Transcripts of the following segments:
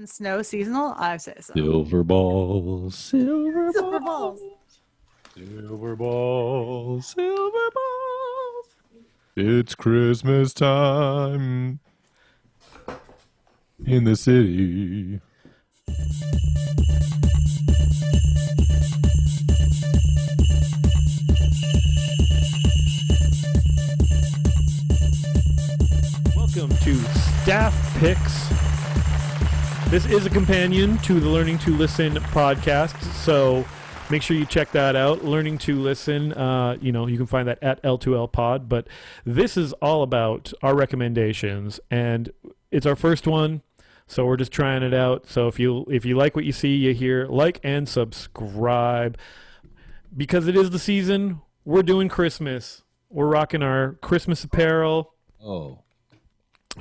and snow seasonal? I say so. Silver balls, silver Silver balls, balls. silver balls, silver balls. It's Christmas time in the city. Welcome to Staff Picks. This is a companion to the Learning to Listen podcast, so make sure you check that out. Learning to Listen, you can find that at L2L Pod, but this is all about our recommendations, and it's our first one, so we're just trying it out. So if you like what you see, you hear, like and subscribe. Because it is the season, we're doing Christmas. We're rocking our Christmas apparel. Oh,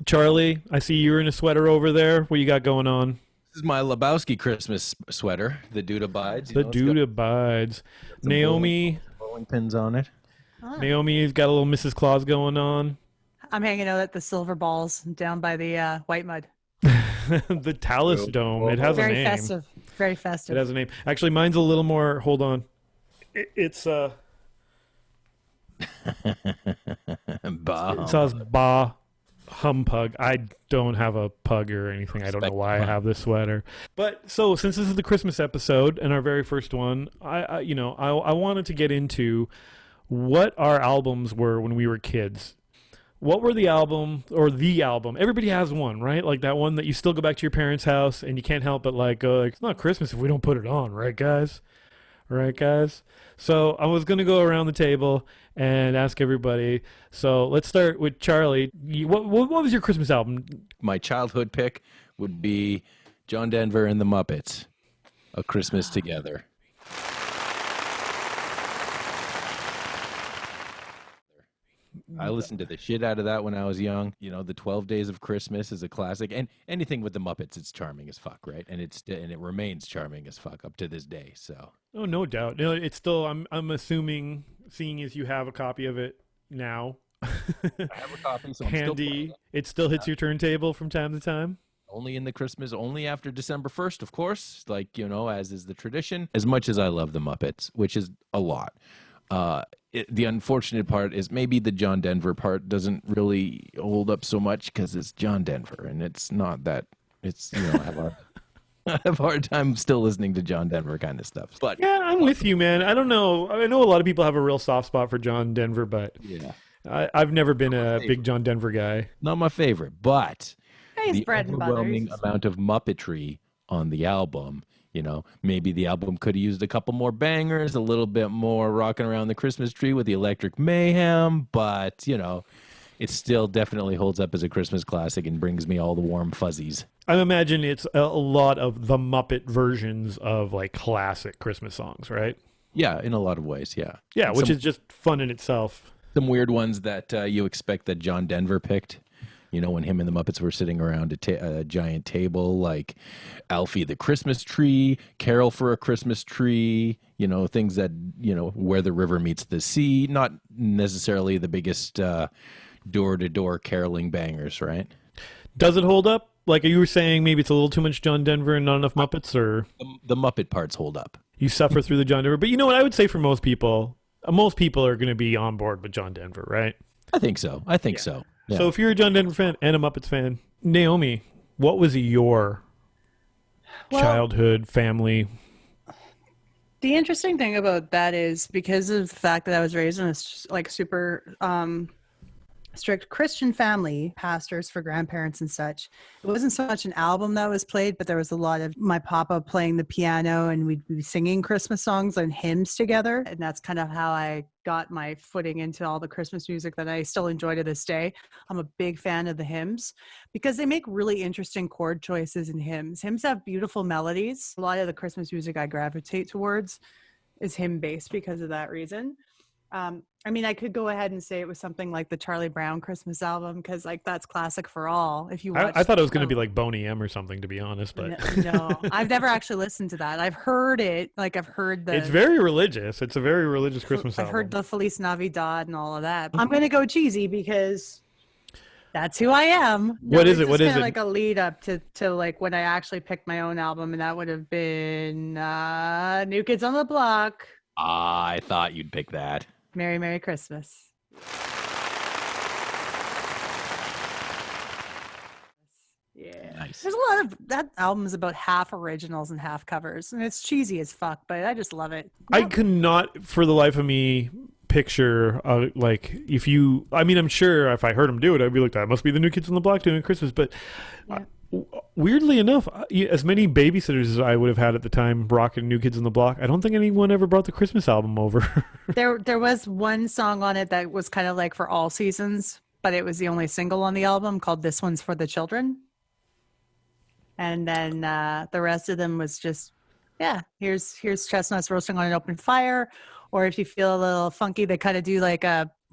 Charlie, I see you're in a sweater over there. What you got going on? this is my Lebowski Christmas sweater. The dude abides. The dude abides. Naomi, Bowling pins on it. Naomi's got a little Mrs. Claus going on. I'm hanging out at the Silver Balls down by the White Mud. The Talus Dome. It has a Very name. festive. Very It festive. has a name. Actually, mine's a little more. Hold on. It says Ba Humpug. I don't have a pug or anything. I don't know why I have this sweater. But so since this is the Christmas episode and our very first one, I wanted to get into what our albums were when we were kids. What were the album? Everybody has one, right? Like that one that you still go back to your parents' house and you can't help but go, it's not Christmas if we don't put it on, right, guys? Right, guys? So I was going to go around the table and ask everybody. So let's start with Charlie. What was your Christmas album? My childhood pick would be John Denver and the Muppets, A Christmas Together. I listened to the shit out of that when I was young. You know, the 12 Days of Christmas is a classic, and anything with the Muppets, it's charming as fuck, right? And it remains charming as fuck up to this day. So, Oh, no doubt. No, it's still. I'm assuming, seeing as you have a copy of it now, I have a copy, so I'm still playing handy. it. It still hits your turntable from time to time. Only in the Christmas, only after December 1st, of course, as is the tradition. As much as I love the Muppets, which is a lot. The unfortunate part is maybe the John Denver part doesn't really hold up so much because it's John Denver, and it's not that. It's I have a hard time still listening to John Denver kind of stuff. But Yeah, I'm with you, man. I don't know. I know a lot of people have a real soft spot for John Denver, but yeah, I've never been a big John Denver guy. not my favorite. But Hey, it's the bread and butter. overwhelming amount of Muppetry on the album. Maybe the album could have used a couple more bangers, a little bit more rocking around the Christmas tree with the Electric Mayhem, but, it still definitely holds up as a Christmas classic and brings me all the warm fuzzies. I imagine it's a lot of the Muppet versions of classic Christmas songs, right? Yeah, in a lot of ways, yeah. Yeah, which Some- is just fun in itself. Some weird ones that you expect that John Denver picked. When him and the Muppets were sitting around a giant table, like Alfie the Christmas Tree, Carol for a Christmas Tree, things that, where the river meets the sea, not necessarily the biggest door-to-door caroling bangers, right? Does it hold up? Like you were saying, maybe it's a little too much John Denver and not enough Muppets, or The Muppet parts hold up. you suffer through the John Denver. But you know what? I would say for most people are going to be on board with John Denver, right? I think so. Yeah. So if you're a John Denver fan and a Muppets fan, Naomi, what was your childhood family? The interesting thing about that is because of the fact that I was raised in a super strict Christian family, pastors for grandparents and such. It wasn't so much an album that was played, but there was a lot of my papa playing the piano and we'd be singing Christmas songs and hymns together. And that's kind of how I got my footing into all the Christmas music that I still enjoy to this day. I'm a big fan of the hymns because they make really interesting chord choices in hymns. Hymns have beautiful melodies. A lot of the Christmas music I gravitate towards is hymn based because of that reason. I could go ahead and say it was something like the Charlie Brown Christmas album because that's classic for all. If you watch, I thought it was going to be like Boney M or something, to be honest, but no, I've never actually listened to that. I've heard it. I've heard the. It's very religious. It's a very religious Christmas I've album. heard the Feliz Navidad and all of that. I'm going to go cheesy because That's who I am. What is it? It's What just is kinda it? like a lead up to like when I actually picked my own album, and that would have been New Kids on the Block. I thought you'd pick that. Merry Merry Christmas. Yeah. Nice. There's a lot of that album is about half originals and half covers, and it's cheesy as fuck, but I just love it. I could not, for the life of me, picture like if you. I mean, I'm sure if I heard him do it, I'd be like, that must be the New Kids on the Block doing Christmas. But Yeah. weirdly enough, as many babysitters as I would have had at the time rocking New Kids on the Block, I don't think anyone ever brought the Christmas album over. There was one song on it that was kind of like for all seasons, but it was the only single on the album called "This One's for the Children." And then the rest of them was just, yeah, here's chestnuts roasting on an open fire. Or if you feel a little funky, they kind of do like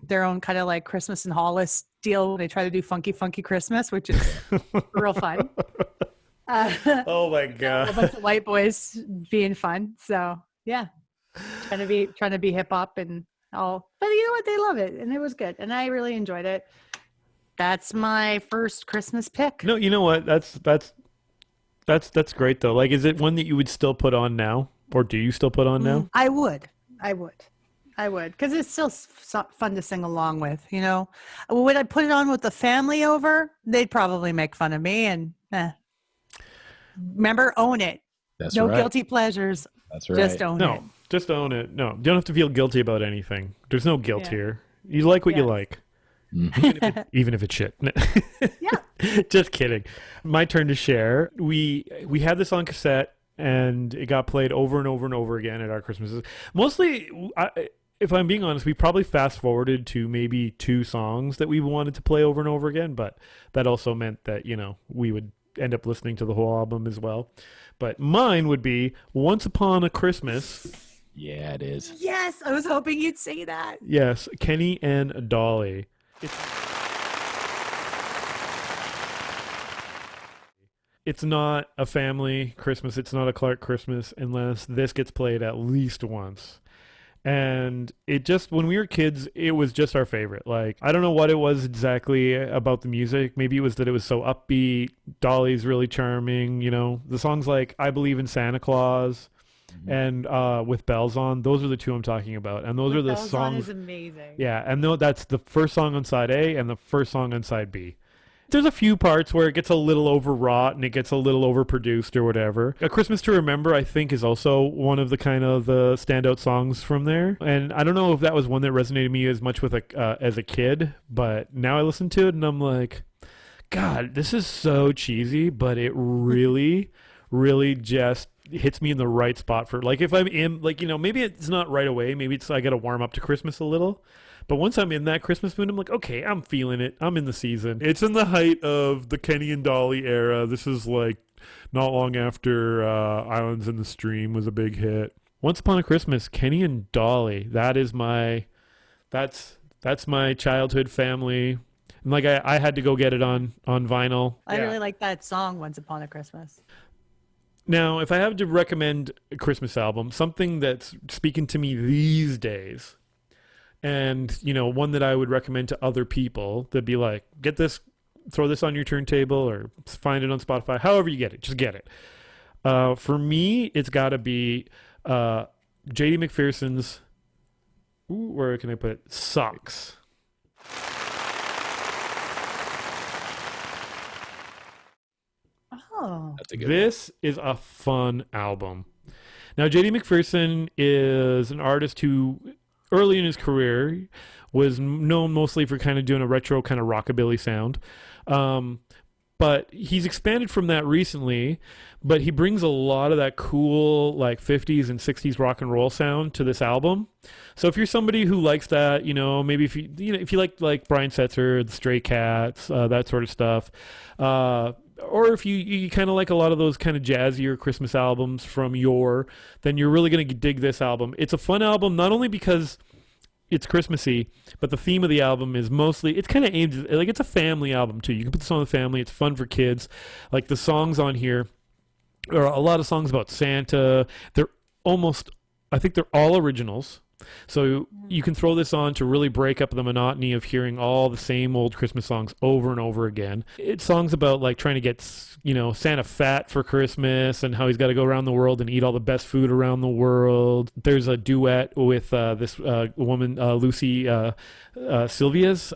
their own kind of like Christmas and Hollis deal when they try to do funky Christmas, which is real fun. Oh my A god! bunch of white boys being fun. So yeah, trying to be hip hop and all. But you know what? They love it, and it was good, and I really enjoyed it. That's my first Christmas pick. No, you know what? That's great though. Like, is it one that you would still put on now, or do you still put on now? I would, because it's still fun to sing along with. You know, would I put it on with the family over? They'd probably make fun of me. And remember, own it. That's No right. guilty pleasures. That's right. Just own it. No, just own it. No, you don't have to feel guilty about anything. There's no guilt Yeah. here. You like what you Yeah. like, even if it's shit. Yeah. Just kidding. My turn to share. We had this on cassette, and it got played over and over and over again at our Christmases. Mostly, if I'm being honest, we probably fast forwarded to maybe 2 songs that we wanted to play over and over again, but that also meant that, we would end up listening to the whole album as well. But mine would be Once Upon a Christmas. Yeah, it is. Yes, I was hoping you'd say that. Yes, Kenny and Dolly. It's not a family Christmas. It's not a Clark Christmas unless this gets played at least once. And it just, when we were kids, it was just our favorite. Like, I don't know what it was exactly about the music. Maybe it was that it was so upbeat. Dolly's really charming. The songs like I Believe in Santa Claus and With Bells On. Those are the 2 I'm talking about. And those are the Bells On songs. is amazing. Yeah, and that's the first song on side A and the first song on side B. There's a few parts where it gets a little overwrought and it gets a little overproduced or whatever. A Christmas to Remember, I think, is also one of the kind of the standout songs from there. And I don't know if that was one that resonated me as much with as a kid, but now I listen to it and I'm like, God, this is so cheesy, but it really, really just hits me in the right spot for, like, if I'm in, like, maybe it's not right away. Maybe I got to warm up to Christmas a little. But once I'm in that Christmas mood, I'm like, okay, I'm feeling it. I'm in the season. It's in the height of the Kenny and Dolly era. This is like not long after Islands in the Stream was a big hit. Once Upon a Christmas, Kenny and Dolly. That's my childhood family. And like I had to go get it on vinyl. I really like that song, Once Upon a Christmas. Now, if I have to recommend a Christmas album, something that's speaking to me these days, and, one that I would recommend to other people, that'd be like, get this, throw this on your turntable or find it on Spotify, however you get it, just get it. For me, it's got to be J.D. McPherson's, where can I put it? Socks. Oh. That's a good This is a fun album. Now, J.D. McPherson is an artist who, early in his career, was known mostly for kind of doing a retro kind of rockabilly sound. But he's expanded from that recently, but he brings a lot of that cool like 50s and 60s rock and roll sound to this album. So if you're somebody who likes that, maybe if you like Brian Setzer, the Stray Cats, that sort of stuff, or if you kind of like a lot of those kind of jazzier Christmas albums from then you're really going to dig this album. It's a fun album, not only because it's Christmassy, but the theme of the album is mostly, it's kind of aimed, like it's a family album too. You can put this on the family. It's fun for kids. Like the songs on here are a lot of songs about Santa. I think they're all originals. So you can throw this on to really break up the monotony of hearing all the same old Christmas songs over and over again. It's songs about like trying to get, Santa fat for Christmas and how he's got to go around the world and eat all the best food around the world. There's a duet with this woman, Lucy Sylvia's,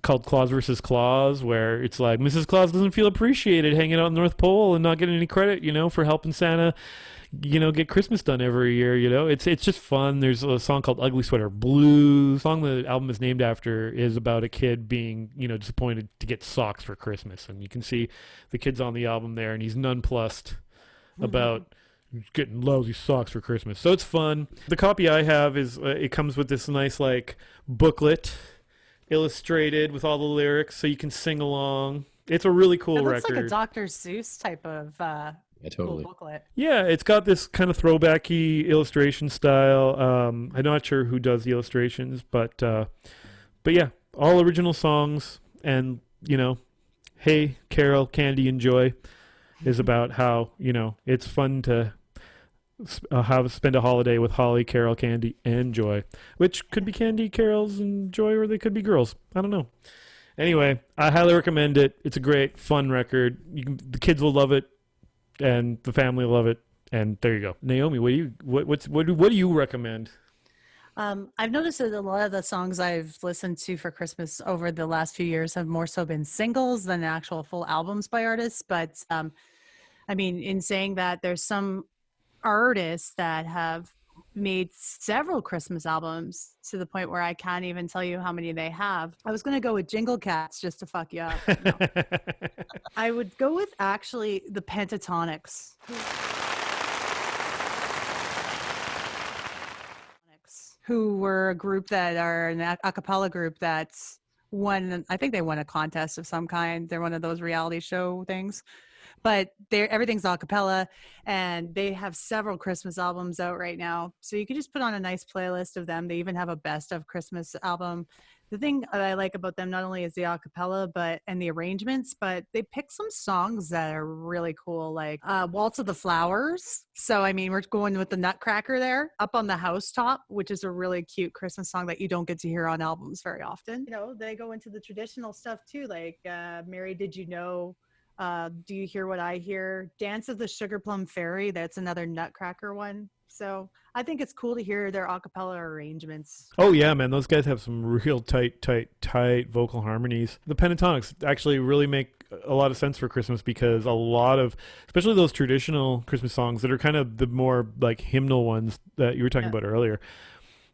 called Claus versus Claus, where it's like Mrs. Claus doesn't feel appreciated hanging out in the North Pole and not getting any credit, for helping Santa get Christmas done every year. It's just fun. There's a song called Ugly Sweater Blues. The song the album is named after is about a kid being disappointed to get socks for Christmas, and you can see the kid's on the album there, and he's nonplussed about getting lousy socks for Christmas. So it's fun. The copy I have is it comes with this nice like booklet illustrated with all the lyrics, so you can sing along. It's a really cool record. It looks like a Dr. Seuss type of Yeah, totally. cool booklet. Yeah, it's got this kind of throwbacky illustration style. I'm not sure who does the illustrations, but yeah, all original songs. And Hey, Carol, Candy, and Joy is about how it's fun to spend a holiday with Holly, Carol, Candy, and Joy, which could be Candy, Carols, and Joy, or they could be girls. I don't know. Anyway, I highly recommend it. It's a great, fun record. The kids will love it, and the family will love it. And there you go. Naomi, what do you recommend? I've noticed that a lot of the songs I've listened to for Christmas over the last few years have more so been singles than actual full albums by artists. But in saying that, there's some artists that have made several Christmas albums to the point where I can't even tell you how many they have. I was going to go with Jingle Cats just to fuck you up. No. I would go with actually the Pentatonics. Who were a group that are an a cappella group that's I think they won a contest of some kind. They're one of those reality show things. But everything's a cappella, and they have several Christmas albums out right now. So you can just put on a nice playlist of them. They even have a best of Christmas album. The thing that I like about them not only is the a cappella and the arrangements, but they pick some songs that are really cool, like Waltz of the Flowers. So, we're going with the Nutcracker there, Up on the Housetop, which is a really cute Christmas song that you don't get to hear on albums very often. They go into the traditional stuff too, like Mary, Did You Know? Do You Hear What I Hear? Dance of the Sugar Plum Fairy. That's another Nutcracker one. So I think it's cool to hear their a cappella arrangements. Oh yeah, man, those guys have some real tight vocal harmonies. The Pentatonics actually really make a lot of sense for Christmas because a lot of, especially those traditional Christmas songs that are kind of the more like hymnal ones that you were talking about earlier,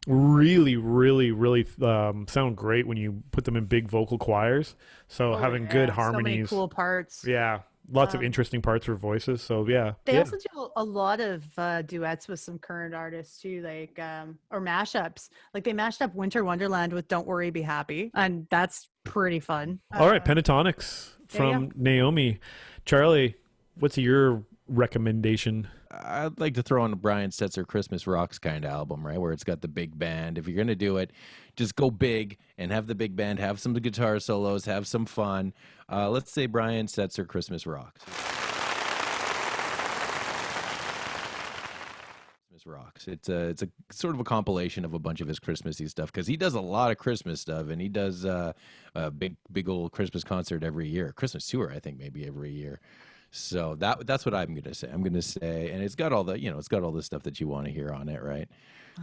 really, really, really sound great when you put them in big vocal choirs. So having good harmonies. So many cool parts. Yeah. Lots of interesting parts for voices. So yeah. They also do a lot of duets with some current artists too, like or mashups. Like they mashed up Winter Wonderland with Don't Worry, Be Happy. And that's pretty fun. All right, Pentatonics from Naomi. Charlie, what's your recommendation? I'd like to throw in a Brian Setzer Christmas Rocks kind of album, right? Where it's got the big band. If you're going to do it, just go big and have the big band, have some guitar solos, have some fun. Let's say Brian Setzer Christmas Rocks. Christmas Rocks. It's a sort of a compilation of a bunch of his Christmassy stuff because he does a lot of Christmas stuff and he does a big old Christmas concert every year. Christmas tour, I think, maybe every year. So that's what I'm going to say. I'm going to say, and it's got all the, it's got all the stuff that you want to hear on it, right?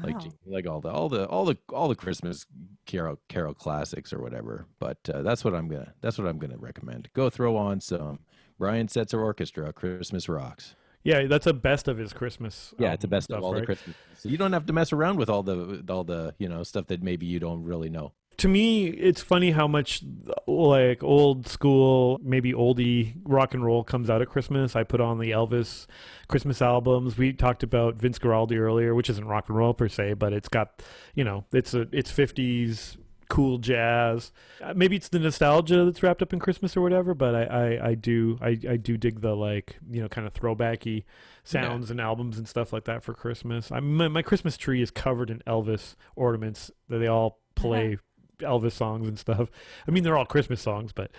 Wow. Like all the Christmas carol classics or whatever. But that's what I'm gonna recommend. Go throw on some Brian Setzer Orchestra Christmas Rocks. Yeah, that's a best of his Christmas. Yeah, it's a best stuff, of all the Christmas. So you don't have to mess around with all the stuff that maybe you don't really know. To me, it's funny how much like old school, maybe oldie rock and roll comes out at Christmas. I put on the Elvis Christmas albums. We talked about Vince Guaraldi earlier, which isn't rock and roll per se, but it's got, it's 50s cool jazz. Maybe it's the nostalgia that's wrapped up in Christmas or whatever, but I do dig the kind of throwbacky sounds and albums and stuff like that for Christmas. My Christmas tree is covered in Elvis ornaments that they all play. Elvis songs and stuff. They're all Christmas songs, but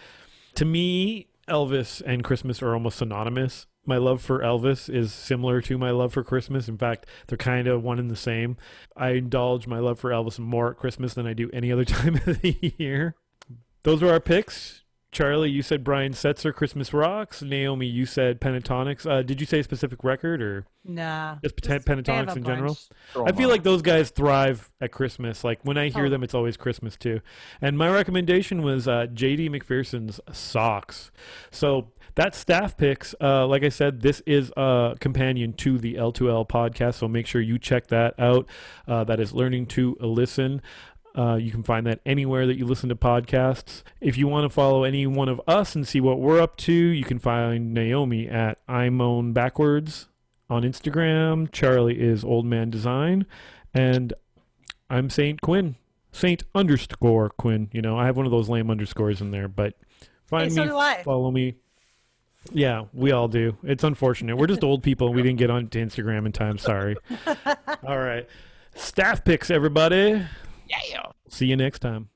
to me, Elvis and Christmas are almost synonymous. My love for Elvis is similar to my love for Christmas. In fact, they're kind of one and the same. I indulge my love for Elvis more at Christmas than I do any other time of the year. Those are our picks. Charlie, you said Brian Setzer, Christmas Rocks. Naomi, you said Pentatonics. Did you say a specific record or Nah. just they have Pentatonics a in general? bunch. Throw I 'em feel out. like those guys thrive at Christmas. Like when I hear Oh. them, it's always Christmas too. And my recommendation was J.D. McPherson's Socks. So that's staff picks. Like I said, this is a companion to the L2L podcast, so make sure you check that out. That is Learning to Listen. You can find that anywhere that you listen to podcasts. If you want to follow any one of us and see what we're up to, you can find Naomi at I Moan Backwards on Instagram. Charlie is Old Man Design. And I'm Saint Quinn. Saint_Quinn. You know, I have one of those lame underscores in there, but find Hey, so me, do I. follow me. Yeah, we all do. It's unfortunate. We're just old people. We didn't get onto Instagram in time. Sorry. All right. Staff picks, everybody. Yeah. See you next time.